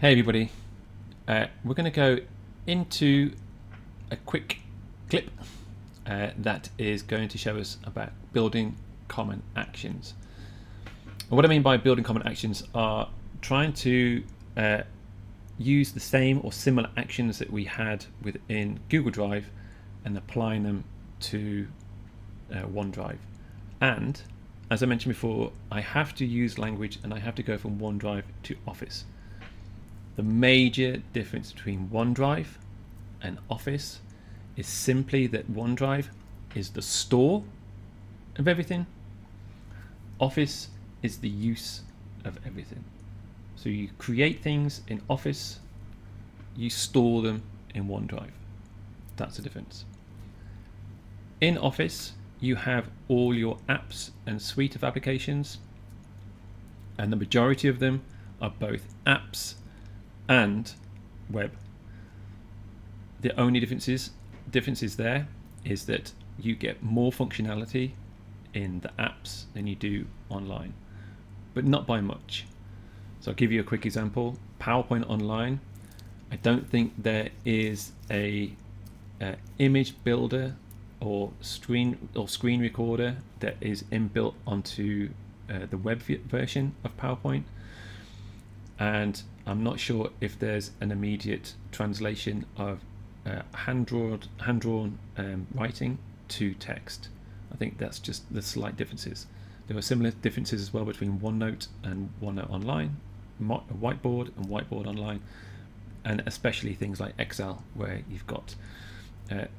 Hey everybody, we're going to go into a quick clip that is going to show us about building common actions. And what I mean by building common actions are trying to use the same or similar actions that we had within Google Drive and applying them to OneDrive. And as I mentioned before, I have to use language and I have to go from OneDrive to Office. The major difference between OneDrive and Office is simply that OneDrive is the store of everything. Office is the use of everything. So you create things in Office, you store them in OneDrive. That's the difference. In Office, you have all your apps and suite of applications, and the majority of them are both apps and web. The only differences there is that you get more functionality in the apps than you do online, but not by much. So I'll give you a quick example. PowerPoint Online, I don't think there is a image builder or screen recorder that is inbuilt onto the web version of PowerPoint, and I'm not sure if there's an immediate translation of hand-drawn writing to text. I think that's just the slight differences. There are similar differences as well between OneNote and OneNote Online, Whiteboard and Whiteboard Online, and especially things like Excel, where you've got the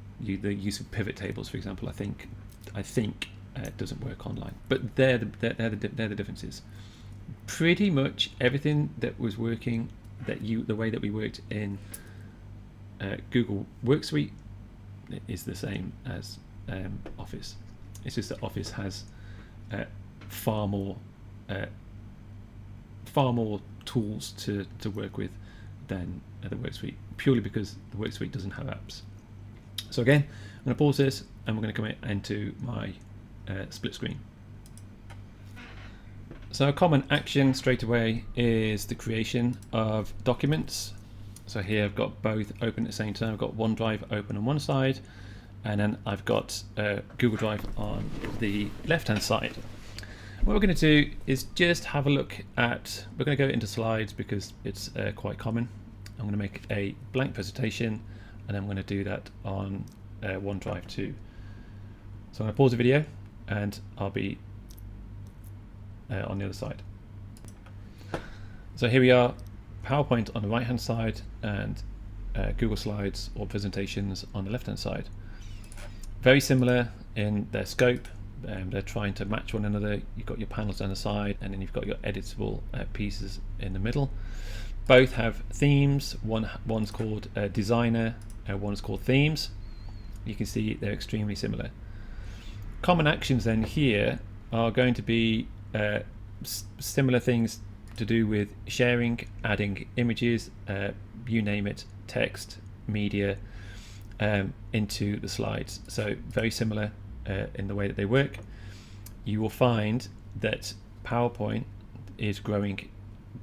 use of pivot tables, for example. I think it doesn't work online, but they're the differences. Pretty much everything that was working, the way that we worked in Google Worksuite, is the same as Office. It's just that Office has far more tools to work with than the Worksuite, purely because the Worksuite doesn't have apps. So again, I'm going to pause this and we're going to come into my split screen. So a common action straight away is the creation of documents. So here I've got both open at the same time. I've got OneDrive open on one side, and then I've got Google Drive on the left-hand side. What we're going to do is just have a look at, we're going to go into slides because it's quite common. I'm going to make a blank presentation, and I'm going to do that on OneDrive too. So I'm going to pause the video and I'll be on the other side. So here we are, PowerPoint on the right hand side and Google Slides or presentations on the left hand side. Very similar in their scope. They're trying to match one another. You've got your panels down the side, and then you've got your editable pieces in the middle. Both have themes. One's called Designer, one's called Themes. You can see they're extremely similar. Common actions then here are going to be similar things to do with sharing, adding images, you name it, text, media, into the slides. So very similar in the way that they work. You will find that PowerPoint is growing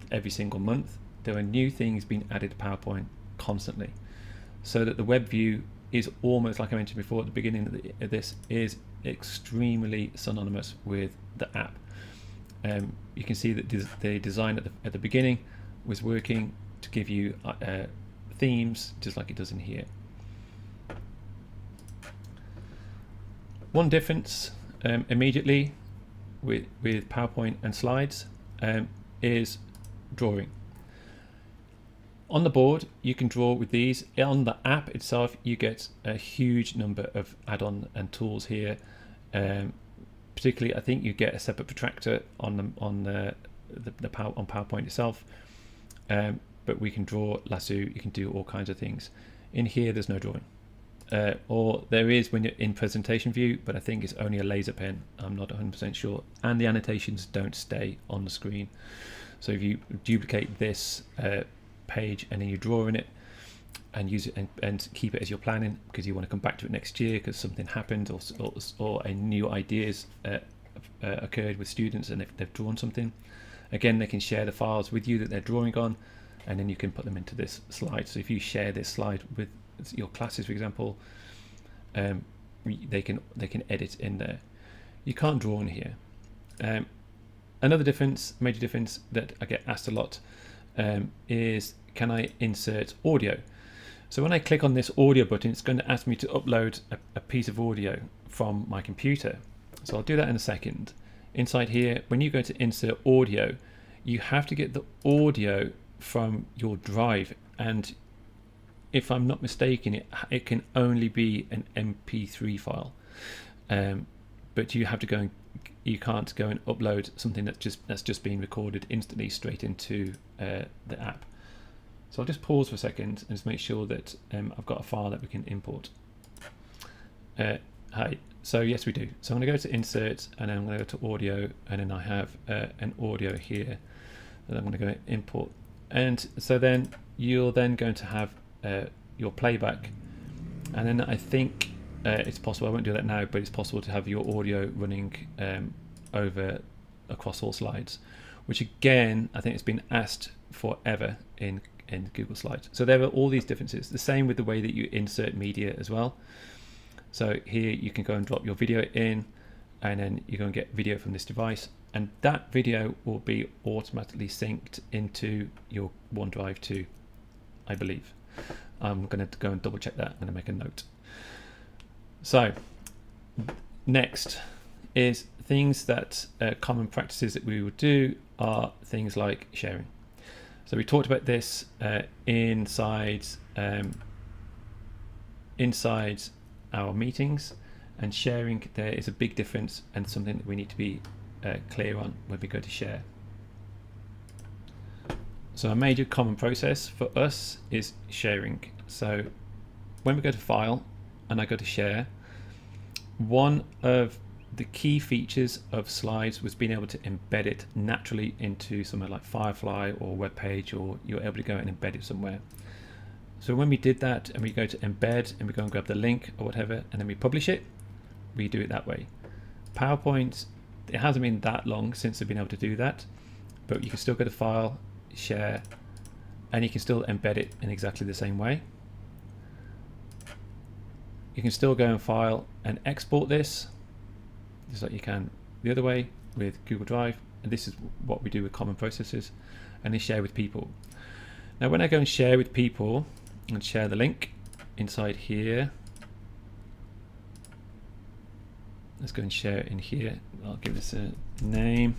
every single month. There are new things being added to PowerPoint constantly, so that the web view is almost, like I mentioned before at the beginning of this, is extremely synonymous with the app. You can see that the design at the beginning was working to give you themes just like it does in here. One difference immediately with PowerPoint and slides is drawing. On the board, you can draw with these. On the app itself, you get a huge number of add-on and tools here. Particularly, I think you get a separate protractor on PowerPoint itself. But we can draw, lasso. You can do all kinds of things. In here, there's no drawing, or there is when you're in presentation view, but I think it's only a laser pen. I'm not 100% sure. And the annotations don't stay on the screen. So if you duplicate this page and then you draw in it and use it and keep it as you're planning, because you want to come back to it next year because something happened or a new ideas occurred with students and they've drawn something. Again, they can share the files with you that they're drawing on, and then you can put them into this slide. So if you share this slide with your classes, for example, they can edit in there. You can't draw in here. Another major difference that I get asked a lot is, can I insert audio? So when I click on this audio button, it's going to ask me to upload a piece of audio from my computer. So I'll do that in a second. Inside here, when you go to insert audio, you have to get the audio from your drive, and if I'm not mistaken, it can only be an MP3 file. But you have to go you can't go and upload something that's just been recorded instantly straight into the app. So I'll just pause for a second and just make sure that I've got a file that we can import. Hi. So yes, we do. So I'm going to go to insert, and then I'm going to go to audio, and then I have an audio here that I'm going to go import. And so then you're then going to have your playback, and then I think it's possible, I won't do that now, but it's possible to have your audio running across all slides, which again, I think it's been asked forever in Google Slides. So there are all these differences. The same with the way that you insert media as well. So here you can go and drop your video in, and then you go and get video from this device, and that video will be automatically synced into your OneDrive too, I believe. I'm going to go and double check that. I'm going to make a note. So next is things that common practices that we would do are things like sharing. So we talked about this inside our meetings, and sharing, there is a big difference and something that we need to be clear on when we go to share. So a major common process for us is sharing. So when we go to File and I go to Share, one of the key features of Slides was being able to embed it naturally into somewhere like Firefly or web page, or you're able to go and embed it somewhere. So when we did that and we go to embed and we go and grab the link or whatever, and then we publish it, we do it that way. PowerPoint, it hasn't been that long since they've been able to do that, but you can still go to File, Share, and you can still embed it in exactly the same way. You can still go and File and export this, just like you can the other way with Google Drive, and this is what we do with common processes, and then share with people. Now when I go and share with people and share the link inside here, let's go and share it in here. I'll give this a name.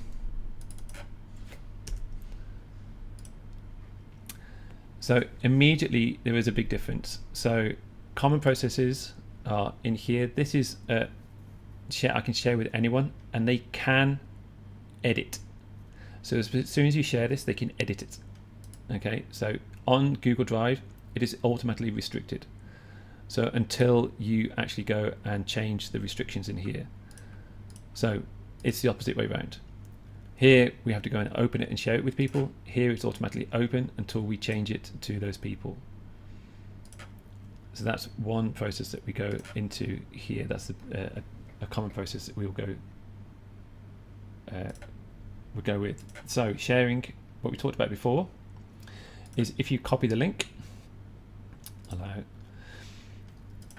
So immediately there is a big difference. So common processes are in here. This is I can share with anyone, and they can edit. So as soon as you share this, they can edit it. Okay, so on Google Drive, it is automatically restricted. So until you actually go and change the restrictions in here. So it's the opposite way around. Here we have to go and open it and share it with people. Here it's automatically open until we change it to those people. So that's one process that we go into here. That's a common process that we'll go with. So sharing, what we talked about before, is if you copy the link, allow,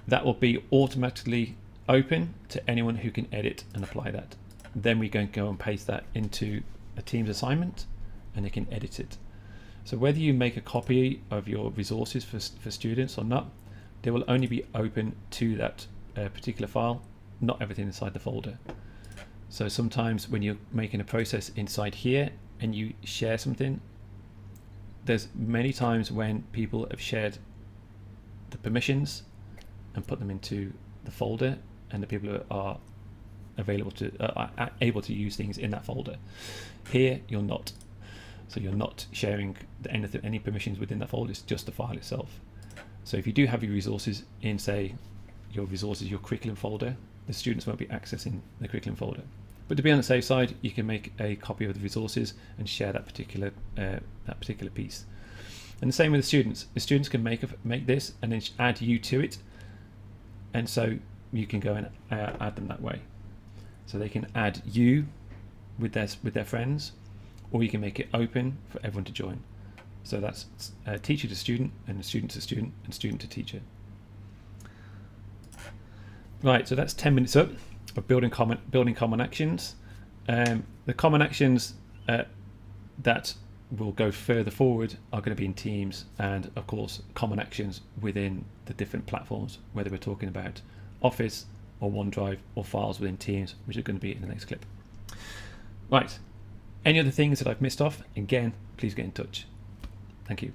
that will be automatically open to anyone who can edit and apply that. Then we go and paste that into a Teams assignment, and they can edit it. So whether you make a copy of your resources for students or not, they will only be open to that particular file, not everything inside the folder. So sometimes when you're making a process inside here and you share something, there's many times when people have shared the permissions and put them into the folder, and the people are able to use things in that folder. Here you're not. So you're not sharing any permissions within that folder. It's just the file itself. So if you do have your resources in, say, your curriculum folder, the students won't be accessing the curriculum folder. But to be on the safe side, you can make a copy of the resources and share that particular piece. And the same with the students. The students can make this and then add you to it, and so you can go and add them that way. So they can add you with their friends, or you can make it open for everyone to join. So that's teacher to student, and student to student, and student to teacher. Right, so that's 10 minutes up of building common actions. The common actions that will go further forward are going to be in Teams, and of course common actions within the different platforms, whether we're talking about Office or OneDrive or files within Teams, which are going to be in the next clip. Right, any other things that I've missed off, again, please get in touch. Thank you.